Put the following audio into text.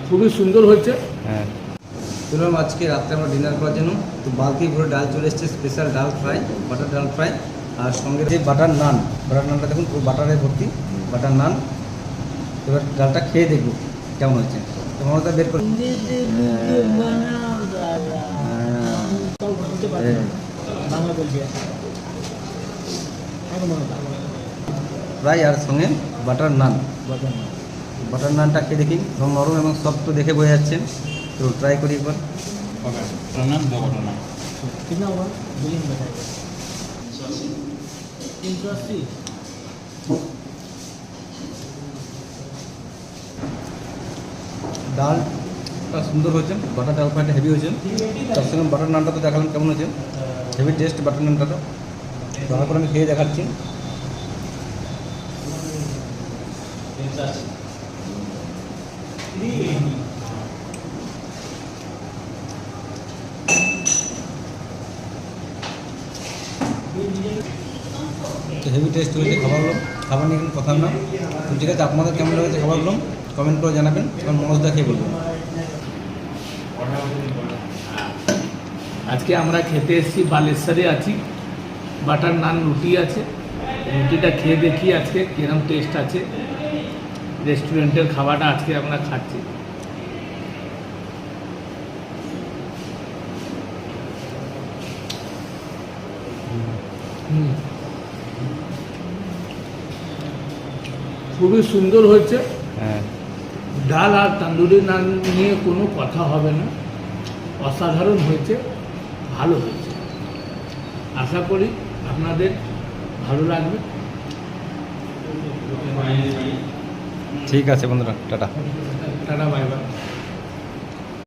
খুবই সুন্দর হয়েছে। হ্যাঁ, চললাম আজকে রাত্রে আমরা ডিনার করার জন্য। তো বালতি ভরে ডাল চলে এসেছে, স্পেশাল ডাল ফ্রাই, বাটার ডাল ফ্রাই, আর সঙ্গে যে বাটার নানটা দেখুন পুরো বাটারে ভর্তি, বাটার নান। এবার ডালটা খেয়ে দেখবো কেমন হচ্ছে। তো মমতা বের করে ফ্রাই আর সঙ্গে বাটার নানটা খেয়ে দেখি, নরম এবং সফট তো দেখে বোঝা যাচ্ছে। তো ট্রাই করি একবার। कितना हुआ बिलिंग बताइए 380। ডালটা সুন্দর হয়েছে, বাটার ডাল ফ্রাইটা হেভি হয়েছে। তার সঙ্গে বাটার নানটা তো দেখালাম কেমন হয়েছে, হেভি টেস্ট বাটার নানটা। তো তারপর আমি খেয়ে দেখাচ্ছি। তো হেভি টেস্ট হয়েছে খাবারগুলো, খাবার নিয়ে কোনো কথা না। তো ঠিক আছে, আপনাদের কেমন লেগেছে খাবারগুলো কমেন্ট করে জানাবেন, কারণ মনোজদা খেয়ে বলবেন। আজকে আমরা খেতে এসেছি বালেশ্বরে আছি, বাটার নান রুটি আছে, রুটিটা খেয়ে দেখি আজকে কিরম টেস্ট আছে। রেস্টুরেন্টের খাবারটা আজকে আমরা খাচ্ছি। খুবই সুন্দর হয়েছে। হ্যাঁ, ডাল আর তন্দুরি নান নিয়ে কোনো কথা হবে না, অসাধারণ হয়েছে, ভালো হয়েছে। আশা করি আপনাদের ভালো লাগবে। ঠিক আছে বন্ধুরা, টাটা। Tata, bye bye.